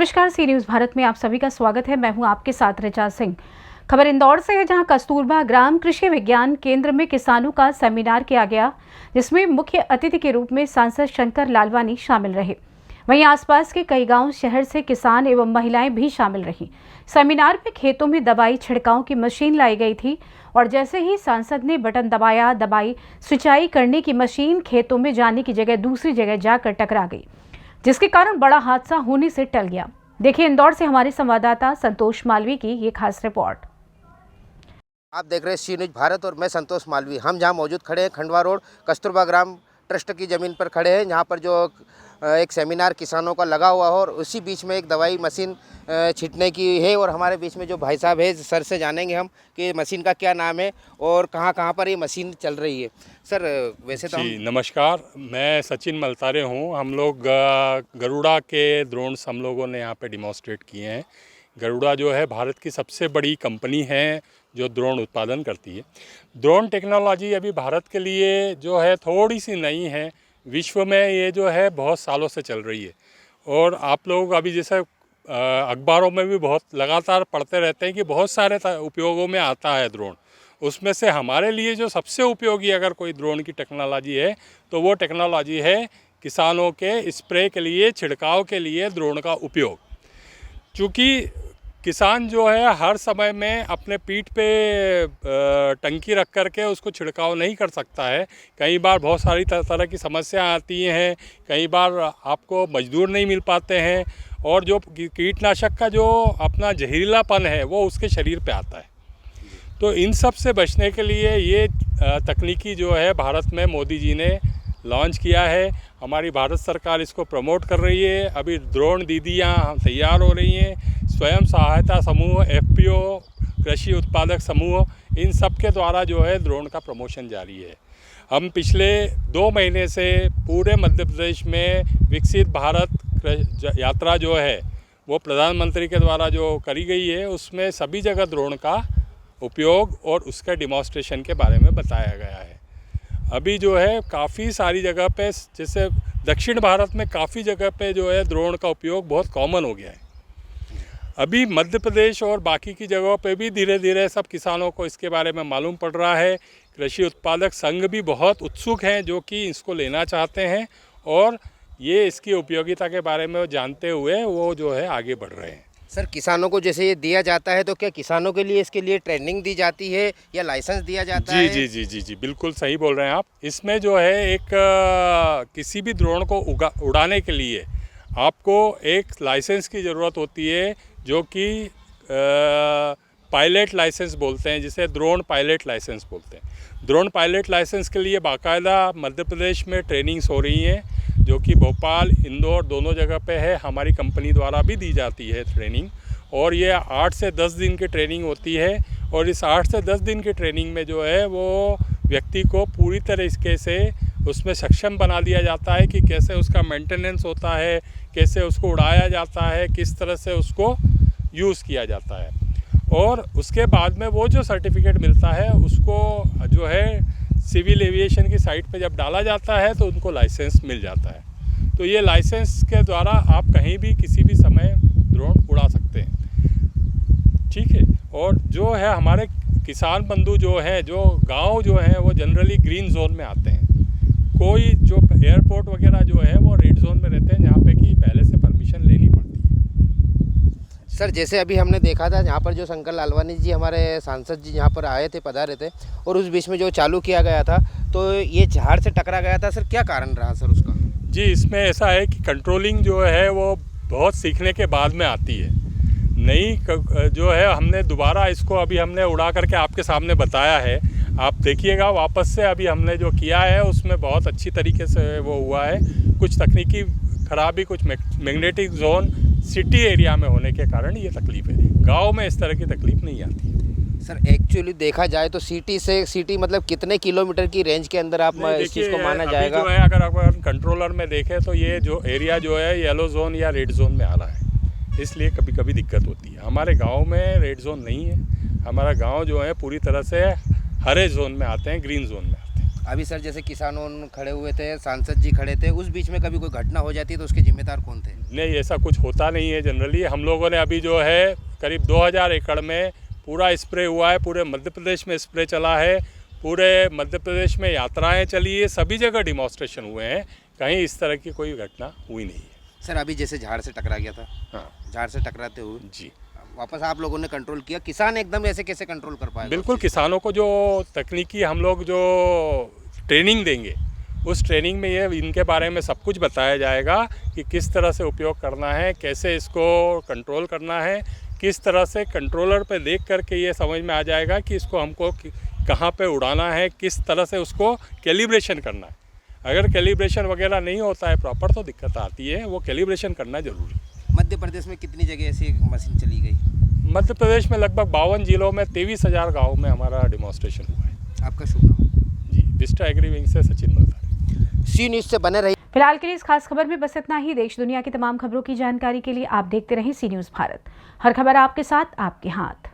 नमस्कार, सी न्यूज़ भारत में आप सभी का स्वागत है। मैं हूं आपके साथ ऋचा सिंह। खबर इंदौर से है, जहां कस्तूरबा ग्राम कृषि विज्ञान केंद्र में किसानों का सेमिनार किया गया, जिसमें मुख्य अतिथि के रूप में सांसद शंकर लालवानी शामिल रहे। वहीं आसपास के कई गांव शहर से किसान एवं महिलाएं भी शामिल रहीं। सेमिनार में खेतों में दवाई छिड़काव की मशीन लाई गई थी और जैसे ही सांसद ने बटन दबाया, दवाई सिंचाई करने की मशीन खेतों में जाने की जगह दूसरी जगह जाकर टकरा गई, जिसके कारण बड़ा हादसा होने से टल गया। देखिए इंदौर से हमारे संवाददाता संतोष मालवी की ये खास रिपोर्ट। आप देख रहे हैं सी न्यूज़ भारत और मैं संतोष मालवी। हम जहां मौजूद खड़े हैं खंडवा रोड कस्तूरबा ग्राम ट्रस्ट की ज़मीन पर खड़े हैं, जहां पर जो एक सेमिनार किसानों का लगा हुआ है और उसी बीच में एक दवाई मशीन छींटने की है। और हमारे बीच में जो भाई साहब है, सर से जानेंगे हम कि मशीन का क्या नाम है और कहां पर ये मशीन चल रही है। सर वैसे तो जी नमस्कार, मैं सचिन मलतारे हूँ। हम लोग गरुड़ा के ड्रोन्स हम लोगों ने यहाँ पे डिमॉन्स्ट्रेट किए हैं। गरुड़ा जो है भारत की सबसे बड़ी कंपनी है जो ड्रोन उत्पादन करती है। ड्रोन टेक्नोलॉजी अभी भारत के लिए जो है थोड़ी सी नई है, विश्व में ये जो है बहुत सालों से चल रही है। और आप लोग अभी जैसे अखबारों में भी बहुत लगातार पढ़ते रहते हैं कि बहुत सारे उपयोगों में आता है ड्रोन। उसमें से हमारे लिए जो सबसे उपयोगी अगर कोई ड्रोन की टेक्नोलॉजी है तो वो टेक्नोलॉजी है किसानों के स्प्रे के लिए, छिड़काव के लिए ड्रोन का उपयोग। चूँकि किसान जो है हर समय में अपने पीठ पे टंकी रख कर के उसको छिड़काव नहीं कर सकता है। कई बार बहुत सारी तरह की समस्या आती हैं, कई बार आपको मजदूर नहीं मिल पाते हैं और जो कीटनाशक का जो अपना जहरीलापन है वो उसके शरीर पे आता है। तो इन सब से बचने के लिए ये तकनीकी जो है भारत में मोदी जी ने लॉन्च किया है। हमारी भारत सरकार इसको प्रमोट कर रही है। अभी ड्रोन दीदियाँ तैयार हो रही हैं। स्वयं सहायता समूह, एफपीओ, कृषि उत्पादक समूह, इन सब के द्वारा जो है ड्रोन का प्रमोशन जारी है। हम पिछले 2 महीने से पूरे मध्य प्रदेश में विकसित भारत यात्रा जो है वो प्रधानमंत्री के द्वारा जो करी गई है, उसमें सभी जगह ड्रोन का उपयोग और उसका डिमॉन्स्ट्रेशन के बारे में बताया गया है। अभी जो है काफ़ी सारी जगह पे, जैसे दक्षिण भारत में काफ़ी जगह पे जो है ड्रोन का उपयोग बहुत कॉमन हो गया है। अभी मध्य प्रदेश और बाकी की जगहों पे भी धीरे धीरे सब किसानों को इसके बारे में मालूम पड़ रहा है। कृषि उत्पादक संघ भी बहुत उत्सुक हैं जो कि इसको लेना चाहते हैं और ये इसकी उपयोगिता के बारे में जानते हुए वो जो है आगे बढ़ रहे हैं। सर किसानों को जैसे ये दिया जाता है तो क्या किसानों के लिए इसके लिए ट्रेनिंग दी जाती है या लाइसेंस दिया जाता है? जी, बिल्कुल सही बोल रहे हैं आप। इसमें जो है एक किसी भी ड्रोन को उड़ाने के लिए आपको एक लाइसेंस की ज़रूरत होती है, जो कि पायलट लाइसेंस बोलते हैं, जिसे ड्रोन पायलट लाइसेंस बोलते हैं। ड्रोन पायलट लाइसेंस के लिए बाकायदा मध्य प्रदेश में ट्रेनिंग्स हो रही हैं, जो कि भोपाल, इंदौर दोनों जगह पे है। हमारी कंपनी द्वारा भी दी जाती है ट्रेनिंग और ये 8 से 10 दिन की ट्रेनिंग होती है। और इस 8 से 10 दिन की ट्रेनिंग में जो है वो व्यक्ति को पूरी तरीके से उसमें सक्षम बना दिया जाता है कि कैसे उसका मेंटेनेंस होता है, कैसे उसको उड़ाया जाता है, किस तरह से उसको यूज़ किया जाता है। और उसके बाद में वो जो सर्टिफिकेट मिलता है उसको जो है सिविल एविएशन की साइट पे जब डाला जाता है तो उनको लाइसेंस मिल जाता है। तो ये लाइसेंस के द्वारा आप कहीं भी किसी भी समय ड्रोन उड़ा सकते हैं, ठीक है। और जो है हमारे किसान बंधु जो है, जो गांव जो है वो जनरली ग्रीन जोन में आते हैं। कोई जो एयरपोर्ट वगैरह जो है वो रेड जोन में रहते हैं, जहाँ पे कि पहले से परमिशन लेनी पड़ती है। सर जैसे अभी हमने देखा था यहाँ पर जो शंकर लालवानी जी हमारे सांसद जी यहाँ पर आए थे, पधारे थे, और उस बीच में जो चालू किया गया था तो ये झाड़ से टकरा गया था। सर क्या कारण रहा सर उसका? जी, इसमें ऐसा है कि कंट्रोलिंग जो है वो बहुत सीखने के बाद में आती है। नई जो है हमने दोबारा इसको अभी हमने उड़ा करके आपके सामने बताया है, आप देखिएगा वापस से। अभी हमने जो किया है उसमें बहुत अच्छी तरीके से वो हुआ है। कुछ तकनीकी खराबी, कुछ मैग्नेटिक जोन सिटी एरिया में होने के कारण ये तकलीफ है। गांव में इस तरह की तकलीफ नहीं आती है। सर एक्चुअली देखा जाए तो सिटी मतलब कितने किलोमीटर की रेंज के अंदर आप इस चीज़ को माना जाएगा? जो है अगर आप कंट्रोलर में देखें तो ये जो एरिया जो है येलो जोन या रेड जोन में आ रहा है, इसलिए कभी कभी दिक्कत होती है। हमारे गांव में रेड जोन नहीं है, हमारा गांव जो है पूरी तरह से हरे जोन में आते हैं, ग्रीन जोन में आते हैं। अभी सर जैसे किसानों खड़े हुए थे, सांसद जी खड़े थे, उस बीच में कभी कोई घटना हो जाती है तो उसके जिम्मेदार कौन थे? नहीं, ऐसा कुछ होता नहीं है जनरली। हम लोगों ने अभी जो है करीब 2000 एकड़ में पूरा स्प्रे हुआ है, पूरे मध्य प्रदेश में स्प्रे चला है, पूरे मध्य प्रदेश में यात्राएं चली है, सभी जगह डिमॉन्स्ट्रेशन हुए हैं, कहीं इस तरह की कोई घटना हुई नहीं है। सर अभी जैसे झाड़ से टकरा गया था, हाँ झाड़ से टकराते हुए जी, वापस आप लोगों ने कंट्रोल किया, किसान एकदम ऐसे कैसे कंट्रोल कर पाए? बिल्कुल। किसानों को जो तकनीकी हम लोग जो ट्रेनिंग देंगे, उस ट्रेनिंग में ये इनके बारे में सब कुछ बताया जाएगा कि किस तरह से उपयोग करना है, कैसे इसको कंट्रोल करना है, किस तरह से कंट्रोलर पे देख करके ये समझ में आ जाएगा कि इसको हमको कहाँ पे उड़ाना है, किस तरह से उसको कैलिब्रेशन करना है। अगर कैलिब्रेशन वगैरह नहीं होता है प्रॉपर तो दिक्कत आती है, वो कैलिब्रेशन करना जरूरी है। मध्य प्रदेश में कितनी जगह ऐसी मशीन चली गई? मध्य प्रदेश में लगभग 52 जिलों में 23,000 गाँव में हमारा डिमॉन्स्ट्रेशन हुआ है। आपका शुभ नाम? जी, विस्टा एग्री विंग से सचिन मल्तारे। सी न्यूज़ से बने रहिए। फिलहाल के लिए इस खास खबर में बस इतना ही। देश दुनिया की तमाम खबरों की जानकारी के लिए आप देखते रहें सी न्यूज़ भारत। हर खबर आपके साथ, आपके हाथ।